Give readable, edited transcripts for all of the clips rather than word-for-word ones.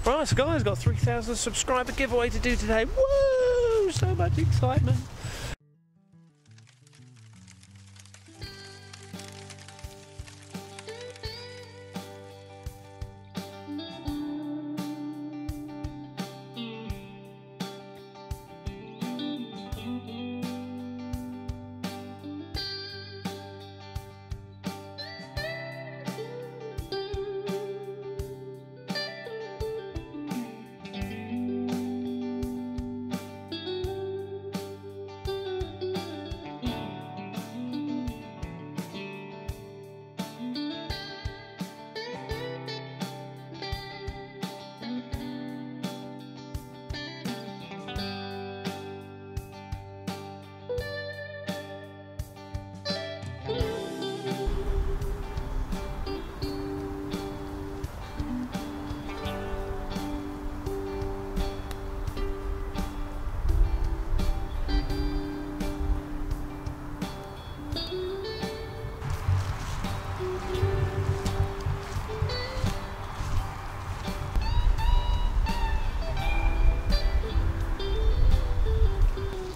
Right, so guys, got a 3,000 subscriber giveaway to do today. Woo! So much excitement.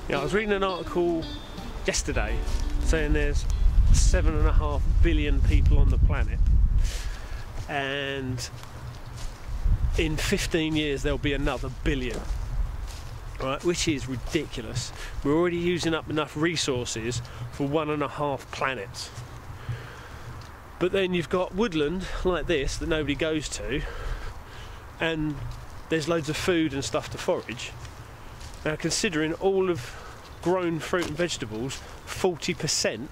Yeah, I was reading an article yesterday saying there's 7.5 billion people on the planet, and in 15 years there'll be another billion, right? Which is ridiculous. We're already using up enough resources for 1.5 planets. But then you've got woodland like this that nobody goes to, and there's loads of food and stuff to forage. Now, considering all of grown fruit and vegetables, 40%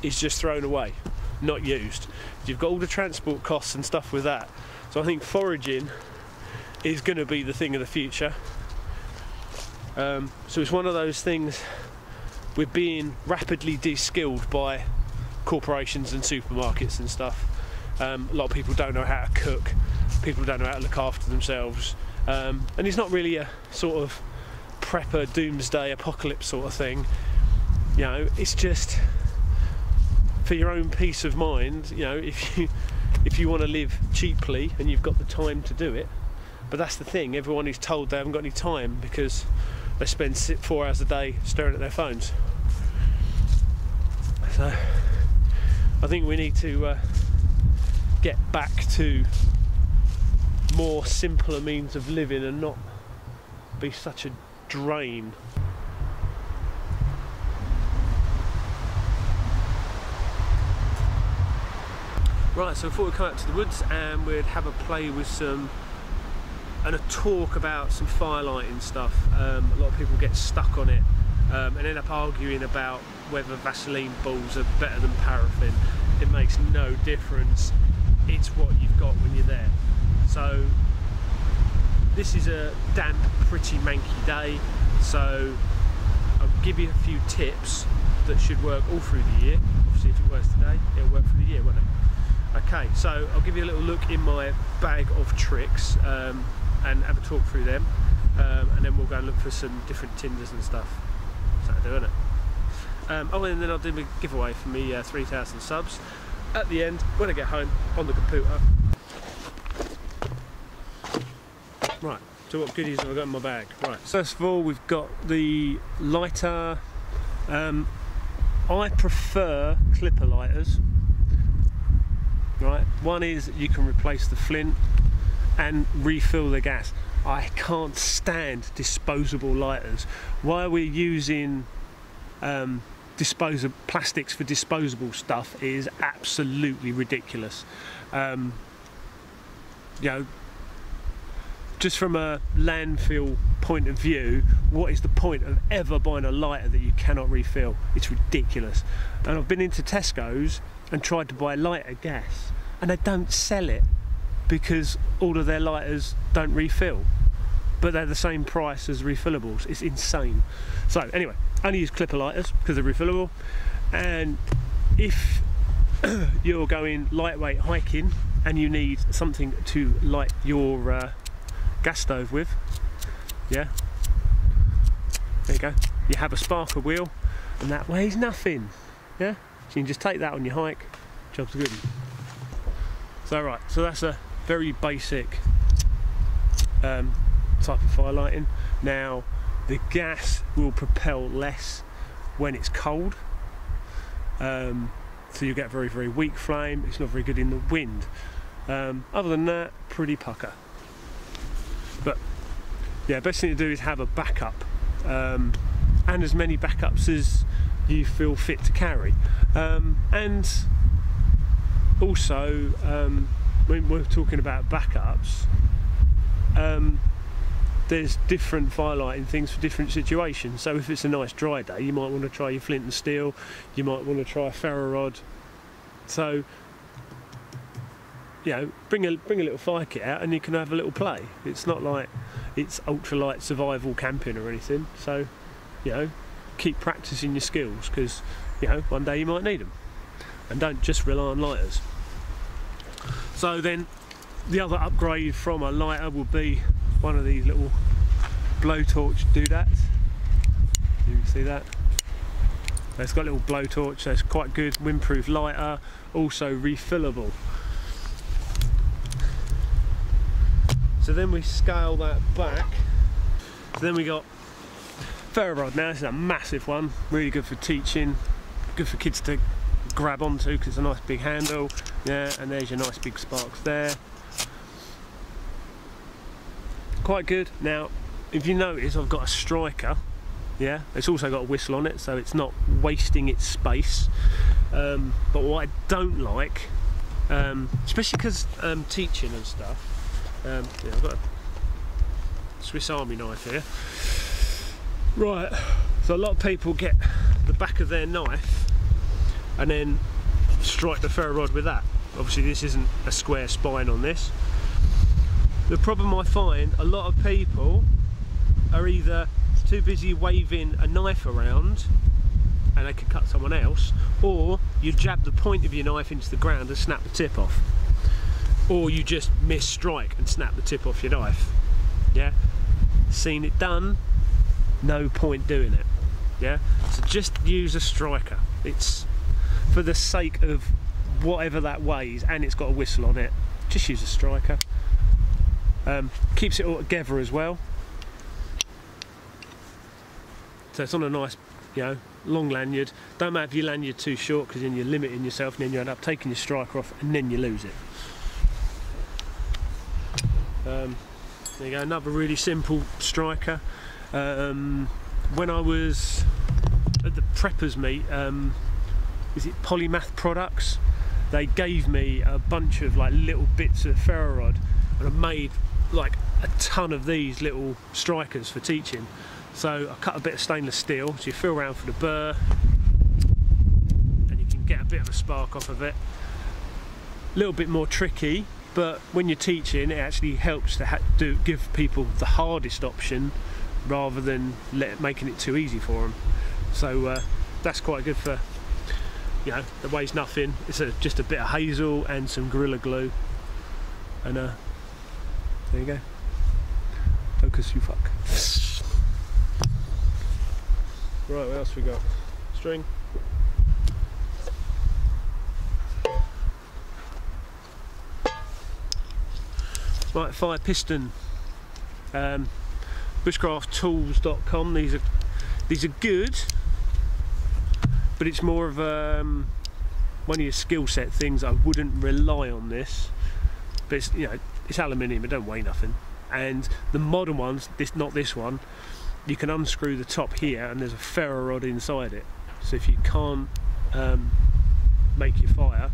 is just thrown away, not used. You've got all the transport costs and stuff with that. So I think foraging is going to be the thing of the future. So it's one of those things, we're being rapidly de-skilled by corporations and supermarkets and stuff. A lot of people don't know how to cook, people don't know how to look after themselves. And it's not really a sort of prepper doomsday apocalypse sort of thing, you know. It's just for your own peace of mind, you know, if you want to live cheaply and you've got the time to do it. But that's the thing, everyone is told they haven't got any time because they spend 4 hours a day staring at their phones. So I think we need to get back to more simpler means of living and not be such a drain. Right, so I thought we'd come out to the woods and we'd have a play with some and a talk about some firelighting stuff. A lot of people get stuck on it and end up arguing about whether Vaseline balls are better than paraffin. It makes no difference, it's what you've got when you're there. So this is a damp, pretty manky day, so I'll give you a few tips that should work all through the year. Obviously if it works today, it'll work for the year, won't it? Okay, so I'll give you a little look in my bag of tricks and have a talk through them, and then we'll go and look for some different tinders and stuff. So that'll do, isn't it? Oh, and then I'll do a giveaway for me 3,000 subs at the end when I get home on the computer. Right, so what goodies have I got in my bag? Right, first of all we've got the lighter. I prefer clipper lighters. Right, one is you can replace the flint and refill the gas. I can't stand disposable lighters. Why we're using disposable plastics for disposable stuff is absolutely ridiculous. You know, just from a landfill point of view, what is the point of ever buying a lighter that you cannot refill? It's ridiculous. And I've been into Tesco's and tried to buy lighter gas, and they don't sell it because all of their lighters don't refill, but they're the same price as refillables. It's insane. So anyway, only use clipper lighters because they're refillable. And if you're going lightweight hiking and you need something to light your gas stove with, yeah, there you go, you have a sparker wheel and that weighs nothing, yeah, so you can just take that on your hike, job's good. So right, so that's a very basic type of fire lighting. Now the gas will propel less when it's cold, so you get very, very weak flame. It's not very good in the wind. Other than that, pretty pucker. But yeah, best thing to do is have a backup, and as many backups as you feel fit to carry. And also, when we're talking about backups, there's different fire lighting things for different situations. So if it's a nice dry day, you might want to try your flint and steel, you might want to try a ferro rod. So, you know, bring a little fire kit out and you can have a little play. It's not like it's ultralight survival camping or anything. So, you know, keep practicing your skills, because, you know, one day you might need them. And don't just rely on lighters. So then the other upgrade from a lighter will be one of these little blowtorch doodads. You can see that. It's got a little blowtorch, so it's quite good, windproof lighter, also refillable. So then we scale that back. So then we got ferro rod. Now this is a massive one, really good for teaching, good for kids to grab onto because it's a nice big handle. Yeah, and there's your nice big sparks there. Quite good. Now, if you notice, I've got a striker. Yeah, it's also got a whistle on it, so it's not wasting its space. But what I don't like, especially because teaching and stuff, yeah, I've got a Swiss Army knife here. Right, so a lot of people get the back of their knife and then strike the ferro rod with that. Obviously this isn't a square spine on this. The problem I find, a lot of people are either too busy waving a knife around and they can cut someone else, or you jab the point of your knife into the ground and snap the tip off, or you just miss strike and snap the tip off your knife. Yeah, seen it done, no point doing it. Yeah, so just use a striker. It's for the sake of whatever that weighs, and it's got a whistle on it. Just use a striker. Keeps it all together as well. So it's on a nice, you know, long lanyard. Don't matter if your lanyard's too short, because then you're limiting yourself, and then you end up taking your striker off, and then you lose it. There you go, another really simple striker. When I was at the preppers meet, is it Polymath Products? They gave me a bunch of like little bits of ferro rod, and I made like a ton of these little strikers for teaching. So I cut a bit of stainless steel, so you feel around for the burr and you can get a bit of a spark off of it. A little bit more tricky, but when you're teaching it actually helps to give people the hardest option rather than making it too easy for them. So that's quite good for, you know, that weighs nothing. It's just a bit of hazel and some Gorilla Glue, and there you go. Focus, you fuck. Right, what else we got? String. Right, fire piston. Bushcrafttools.com. These are good, but it's more of one of your skill set things. I wouldn't rely on this, but it's, you know, it's aluminium. It don't weigh nothing. And the modern ones, not this one, you can unscrew the top here, and there's a ferro rod inside it. So if you can't make your fire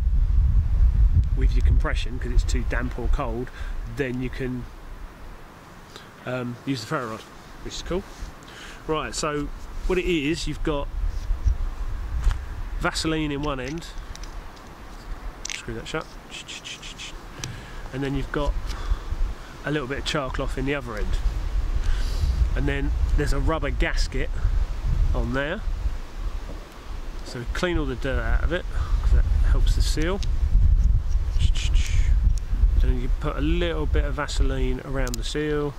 with your compression because it's too damp or cold, then you can use the ferro rod, which is cool. Right, so what it is, you've got Vaseline in one end, screw that shut, and then you've got a little bit of char cloth in the other end, and then there's a rubber gasket on there, so clean all the dirt out of it because that helps the seal. And you put a little bit of Vaseline around the seal.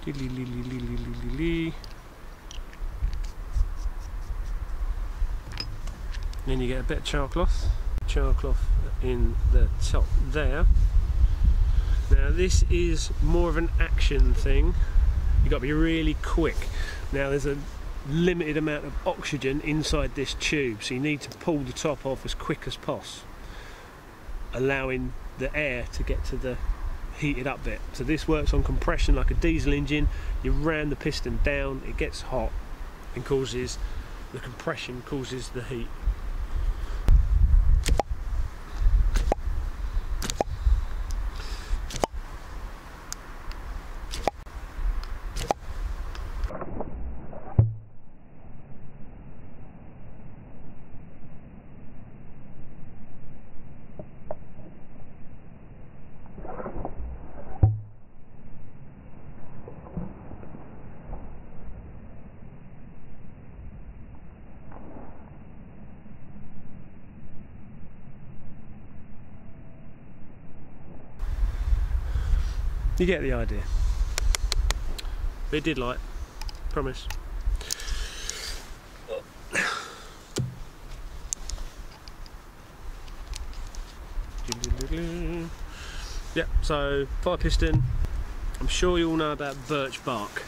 Then you get a bit of char cloth in the top there, Now this is more of an action thing. You've got to be really quick. Now there's a limited amount of oxygen inside this tube, so you need to pull the top off as quick as possible, allowing the air to get to the heated up bit. So this works on compression like a diesel engine. You ram the piston down, it gets hot and causes the compression, causes the heat. You get the idea. But it did light, promise. Yep, so fire piston. I'm sure you all know about birch bark.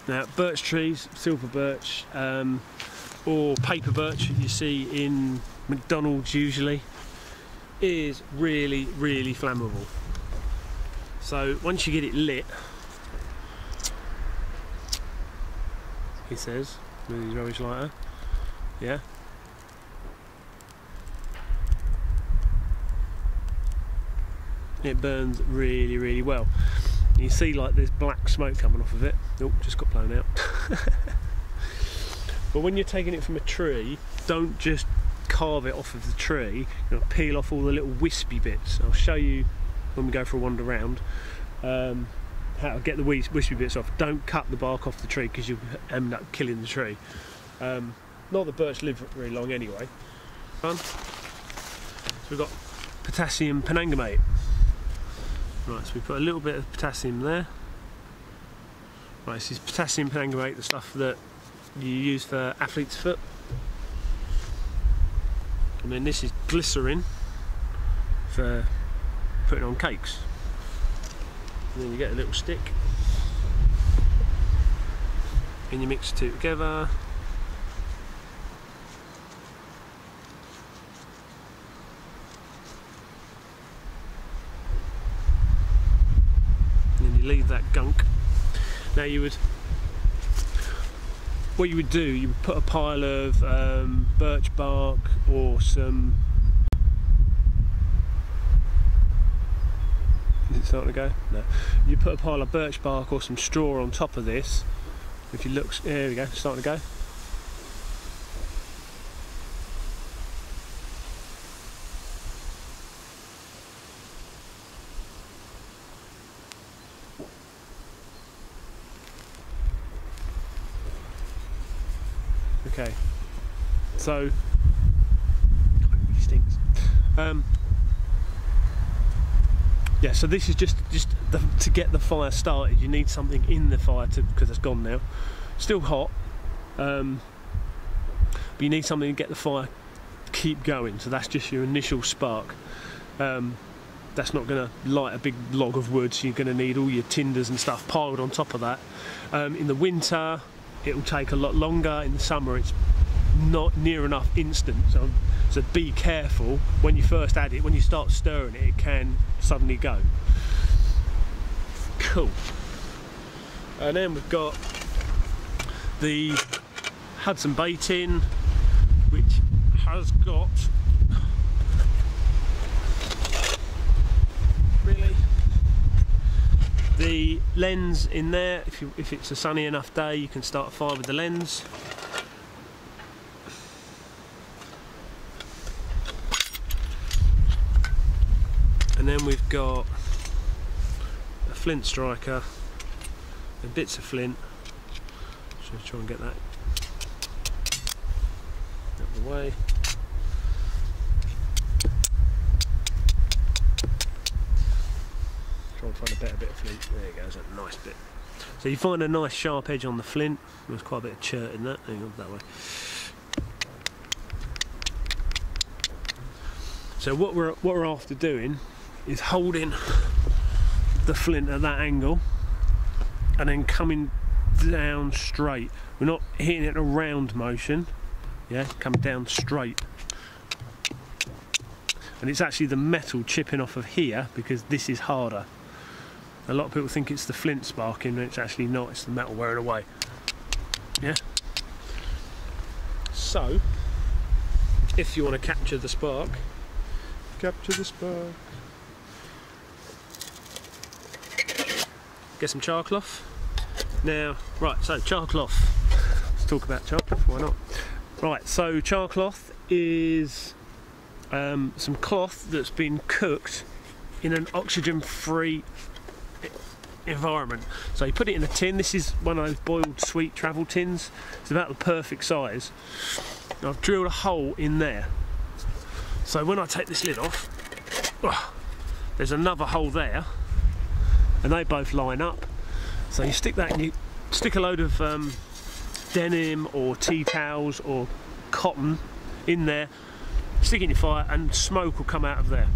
Now birch trees, silver birch, or paper birch you see in McDonald's usually, is really, really flammable. So once you get it lit, he says, with his rubbish lighter, yeah, it burns really, really well. You see like there's black smoke coming off of it. Oh, just got blown out. But when you're taking it from a tree, don't just carve it off of the tree, you've got to peel off all the little wispy bits. I'll show you when we go for a wander round how to get the wispy bits off. Don't cut the bark off the tree because you end up killing the tree. Not that birch live very long anyway. So we've got potassium penangamate. Right, so we put a little bit of potassium there. Right, this is potassium penangamate, the stuff that you use for athlete's foot. And then this is glycerin for putting on cakes. And then you get a little stick and you mix the two together. And then you leave that gunk. Now what you would do, you would put a pile of birch bark or some... Is it starting to go? No. You put a pile of birch bark or some straw on top of this. If you look, there we go, it's starting to go. Okay, so it really stinks. Yeah, so this is just to get the fire started. You need something in the fire because it's gone now. Still hot, but you need something to get the fire keep going. So that's just your initial spark. That's not going to light a big log of wood. So you're going to need all your tinders and stuff piled on top of that. In the winter, it will take a lot longer. In the summer, it's not near enough instant. So be careful when you first add it. When you start stirring it, it can suddenly go. Cool. And then we've got the Hudson Bay tin, which has got the lens in there. If it's a sunny enough day, you can start a fire with the lens. And then we've got a flint striker and bits of flint. So try and get that out of the way. Try and find a better bit of flint. There you go, that's a nice bit. So you find a nice sharp edge on the flint. There's quite a bit of chert in that. Hang on, that way. So what we're after doing is holding the flint at that angle and then coming down straight. We're not hitting it in a round motion, yeah, come down straight. And it's actually the metal chipping off of here because this is harder. A lot of people think it's the flint sparking, and it's actually not, it's the metal wearing away. Yeah. So, if you want to capture the spark, get some char cloth. Now, right, so char cloth. Let's talk about char cloth, why not? Right, so char cloth is some cloth that's been cooked in an oxygen-free environment. So you put it in a tin. This is one of those boiled sweet travel tins. It's about the perfect size. I've drilled a hole in there. So when I take this lid off, there's another hole there, and they both line up. So you stick that, and you stick a load of denim or tea towels or cotton in there, stick it in your fire, and smoke will come out of there.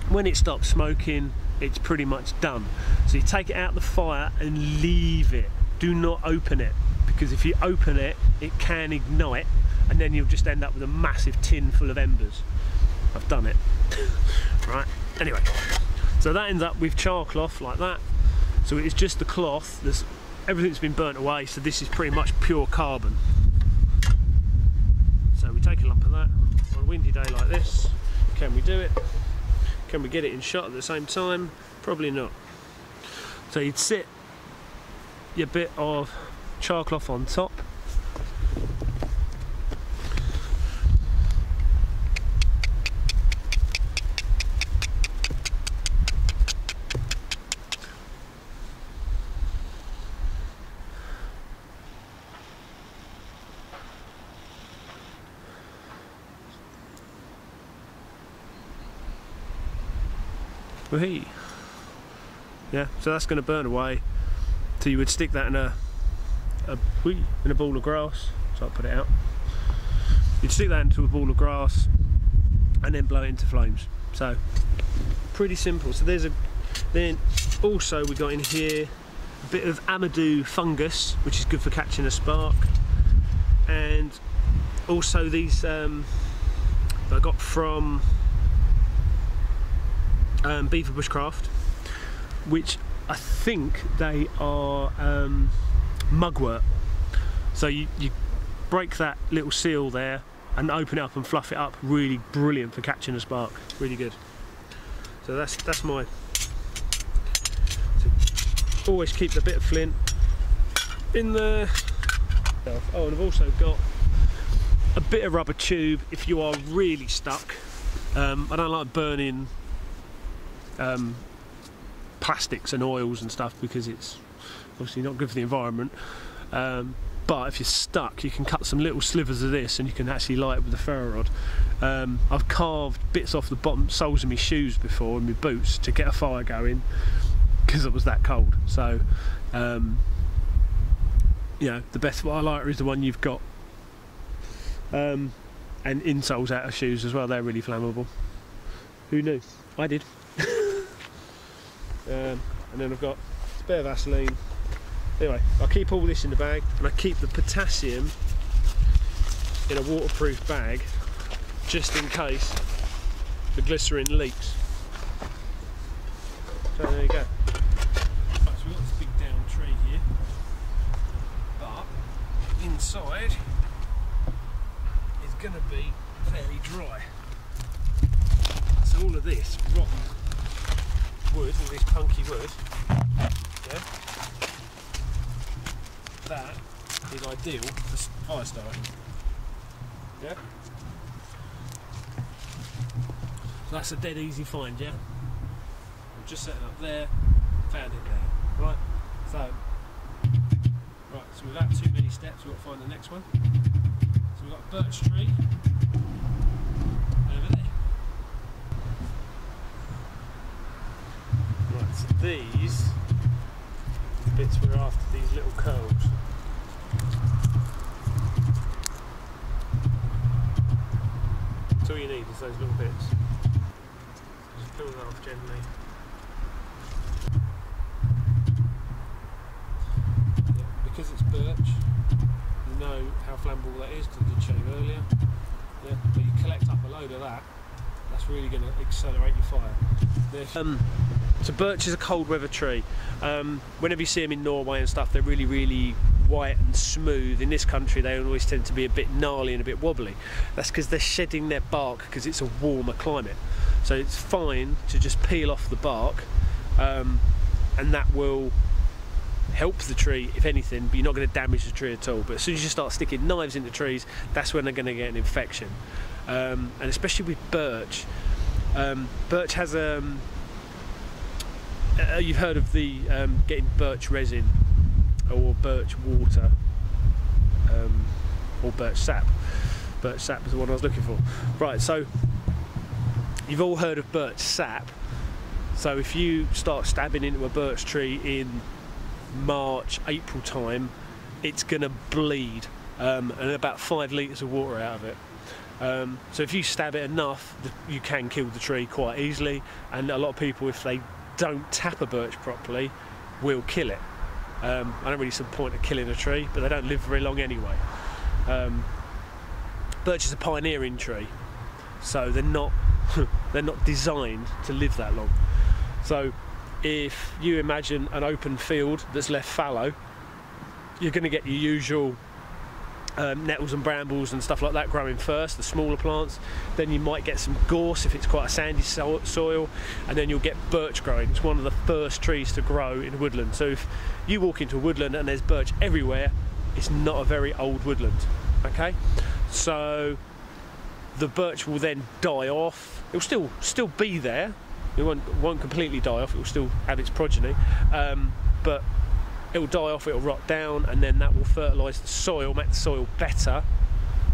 When it stops smoking, it's pretty much done. So you take it out of the fire and leave it. Do not open it, because if you open it, it can ignite, and then you'll just end up with a massive tin full of embers. I've done it. Right, anyway, so that ends up with char cloth like that. So it's just the cloth, everything's been burnt away, so this is pretty much pure carbon. So we take a lump of that on a windy day like this. Can we do it? Can we get it in shot at the same time? Probably not. So you'd sit your bit of char cloth on top. Yeah, so that's going to burn away. So you would stick that in a ball of grass. So I'll put it out. You'd stick that into a ball of grass and then blow it into flames. So pretty simple. So then also we got in here a bit of amadou fungus, which is good for catching a spark, and also these that I got from Beaver Bushcraft, which I think they are mugwort. So you break that little seal there and open it up and fluff it up. Really brilliant for catching a spark. Really good. So that's my. So always keep the bit of flint in there. Oh, and I've also got a bit of rubber tube if you are really stuck. I don't like burning plastics and oils and stuff because it's obviously not good for the environment, but if you're stuck, you can cut some little slivers of this and you can actually light it with a ferro rod. I've carved bits off the bottom soles of my shoes before and my boots to get a fire going because it was that cold. So you know, the best lighter is the one you've got, and insoles out of shoes as well. They're really flammable. Who knew? I did. And then I've got a bit of Vaseline. Anyway, I keep all this in the bag, and I keep the potassium in a waterproof bag just in case the glycerin leaks. So there you go. Right, so we've got this big down tree here, but inside is going to be fairly dry. So all of this rotten wood, all this punky wood, yeah, that is ideal for fire starting. Yeah? So that's a dead easy find, yeah? I'm just setting up there, found it there. Right, so without too many steps, we've got to find the next one. So we've got a birch tree over there. Right, so these bits we're after, these little curls. That's all you need is those little bits. Just peel that off gently. how flammable that is, because I did show you earlier. Yeah, but you collect up a load of that, that's really going to accelerate your fire. So birch is a cold weather tree. Whenever you see them in Norway and stuff, they're really, really white and smooth. In this country they always tend to be a bit gnarly and a bit wobbly. That's because they're shedding their bark because it's a warmer climate. So it's fine to just peel off the bark, and that will help the tree if anything, but you're not going to damage the tree at all. But as soon as you start sticking knives into trees, that's when they're going to get an infection. And especially with birch. Birch has you've heard of the getting birch resin or birch water, or birch sap. Birch sap is the one I was looking for. Right, so you've all heard of birch sap. So if you start stabbing into a birch tree in March, April time, it's gonna bleed, and about 5 litres of water out of it. So if you stab it enough, you can kill the tree quite easily, and a lot of people, if they don't tap a birch properly, will kill it. I don't really see the point of killing a tree, but they don't live very long anyway. Birch is a pioneering tree, so they're not they're not designed to live that long. So if you imagine an open field that's left fallow, you're going to get your usual nettles and brambles and stuff like that growing first, the smaller plants. Then you might get some gorse if it's quite a sandy soil, and then you'll get birch growing. It's one of the first trees to grow in woodland. So if you walk into a woodland and there's birch everywhere, it's not a very old woodland. Okay, so the birch will then die off. It will still be there. It won't completely die off. It will still have its progeny, but it will die off, it will rot down, and then that will fertilise the soil, make the soil better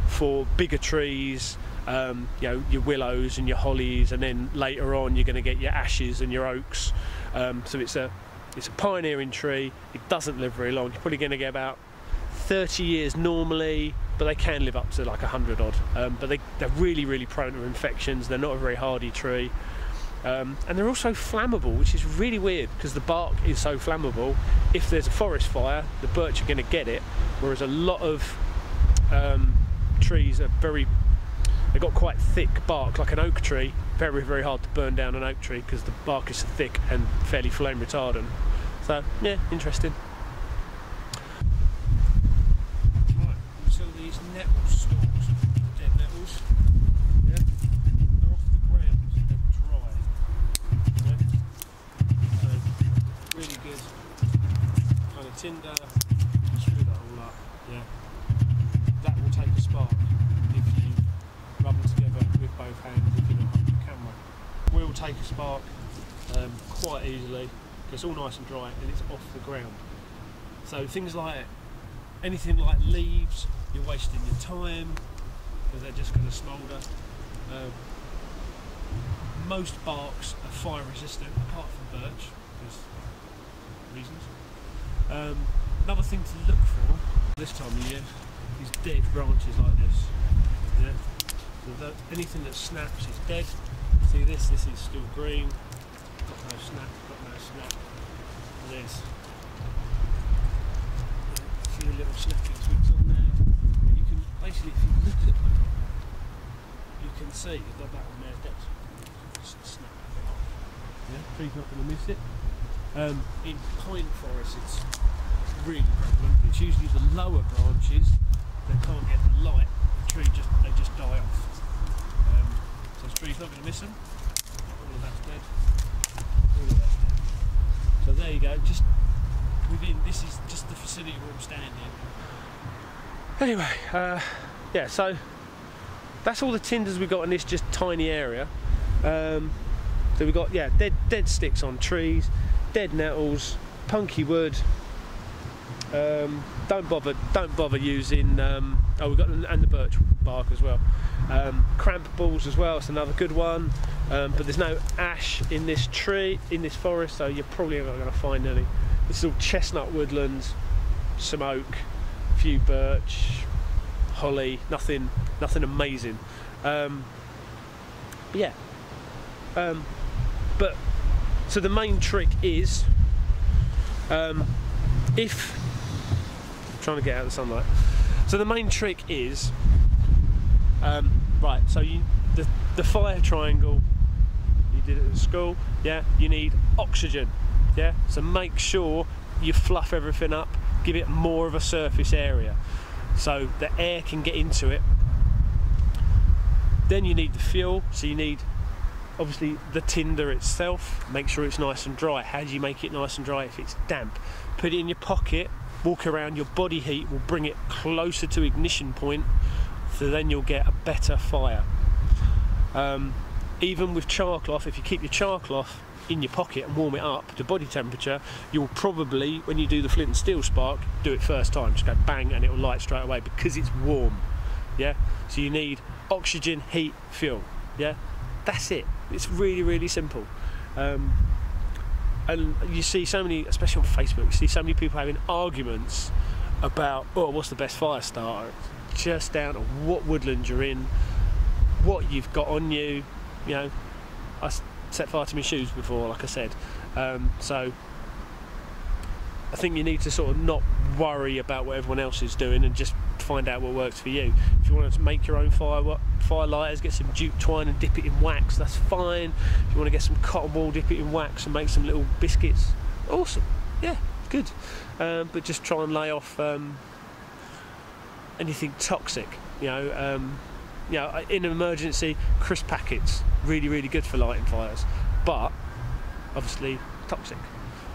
for bigger trees, you know, your willows and your hollies, and then later on you're going to get your ashes and your oaks. So it's a pioneering tree. It doesn't live very long. You're probably going to get about 30 years normally, but they can live up to like 100 odd. But they're really, really prone to infections. They're not a very hardy tree. And they're also flammable, which is really weird because the bark is so flammable. If there's a forest fire, the birch are going to get it, whereas a lot of trees are they've got quite thick bark, like an oak tree. Very, very hard to burn down an oak tree because the bark is thick and fairly flame retardant. So yeah, interesting. Right, so these nettle stalks, dead nettles, yeah, they're off the ground, they're dry. Yeah. So really good kind of tinder. Screw that all up. Yeah, that will take a spark if you rub them together with both hands. If you're not on the camera, will take a spark quite easily. It's all nice and dry and it's off the ground. So things like anything like leaves, you're wasting your time because they're just going to smoulder. Most barks are fire resistant apart from birch, because reasons. Another thing to look for this time of year is dead branches like this. Yeah. So anything that snaps is dead. See this is still green. Got no snap, and there's a few little snapping twigs on there. And you can basically, if you look at them, you can see that one there's dead. Just snap it off. Yeah, tree's not going to miss it. In pine forests, it's really prevalent. It's usually the lower branches that can't get the light. The tree they just die off. So the tree's not going to miss them. All of that's dead. All of that's dead. So there you go, just within, this is just the facility where I'm standing. Anyway, yeah, so that's all the tinders we've got in this just tiny area. So we've got, yeah, dead sticks on trees, dead nettles, punky wood. Don't bother using, oh, we've got, and the birch bark as well. Cramp balls as well, it's another good one. But there's no ash in this tree, in this forest, so you're probably not going to find any. This is all chestnut woodlands, some oak, a few birch, holly, nothing amazing. But yeah. But so the main trick is, if trying to get out of the sunlight. So the main trick is, right, so the fire triangle, you did it at school, yeah, you need oxygen, yeah, so make sure you fluff everything up, give it more of a surface area so the air can get into it. Then you need the fuel, so you need obviously the tinder itself, make sure it's nice and dry. How do you make it nice and dry if it's damp? Put it in your pocket, walk around, your body heat will bring it closer to ignition point, so then you'll get a better fire. Even with char cloth, if you keep your char cloth in your pocket and warm it up to body temperature, you'll probably, when you do the flint and steel spark, do it first time, just go bang and it will light straight away because it's warm. Yeah, so you need oxygen, heat, fuel. Yeah, that's it. It's really, really simple. And you see so many, especially on Facebook, you see so many people having arguments about, oh, what's the best fire starter? It's just down to what woodland you're in, what you've got on you. You know, I set fire to my shoes before, like I said. So I think you need to sort of not worry about what everyone else is doing and just find out what works for you. If you want to make your own fire lighters, get some jute twine and dip it in wax, that's fine. If you want to get some cotton wool, dip it in wax and make some little biscuits, awesome, yeah, good. But just try and lay off anything toxic, you know, in an emergency, crisp packets, really, really good for lighting fires, but obviously toxic.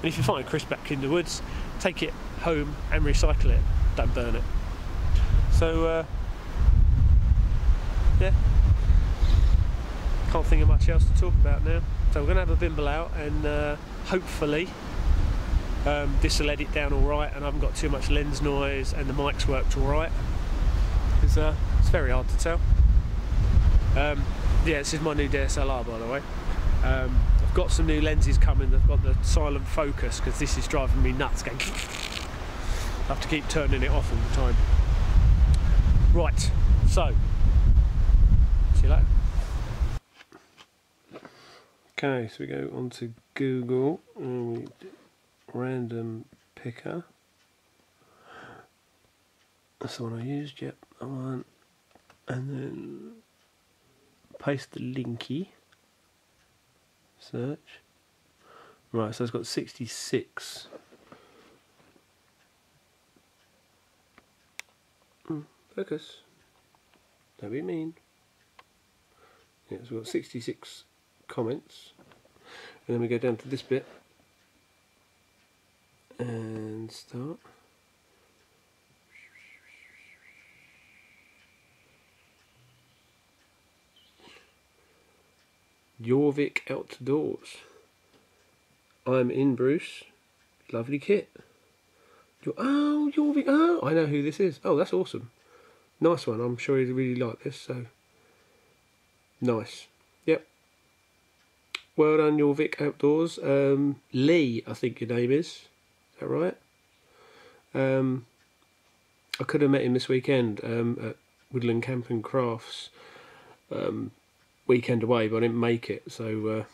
And if you find crisp back in the woods, take it home and recycle it, don't burn it. So yeah, can't think of much else to talk about now. So we're going to have a bimble out and hopefully this will edit down alright and I haven't got too much lens noise and the mic's worked alright, because it's very hard to tell. Yeah, this is my new DSLR, by the way. I've got some new lenses coming. I've got the silent focus because this is driving me nuts. Going, I have to keep turning it off all the time. Right, so see you later. Okay, so we go onto Google and we do random picker. That's the one I used. Yep, that one. And then paste the linky. Search. Right, so it's got 66. Focus. Don't be mean. Yeah, so we've got 66 comments. And then we go down to this bit and start. Jorvik Outdoors. I'm in, Bruce. Lovely kit. Oh, Jorvik. Oh, I know who this is. Oh, that's awesome. Nice one. I'm sure he'd really like this. So nice. Yep. Well done, Jorvik Outdoors. Lee, I think your name is. Is that right? I could have met him this weekend at Woodland Camp and Crafts. Weekend away, but I didn't make it, so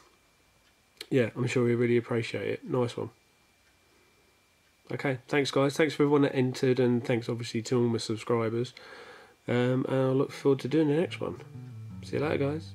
yeah, I'm sure we really appreciate it. Nice one. Okay, thanks guys, thanks for everyone that entered, and thanks obviously to all my subscribers, and I look forward to doing the next one. See you later guys.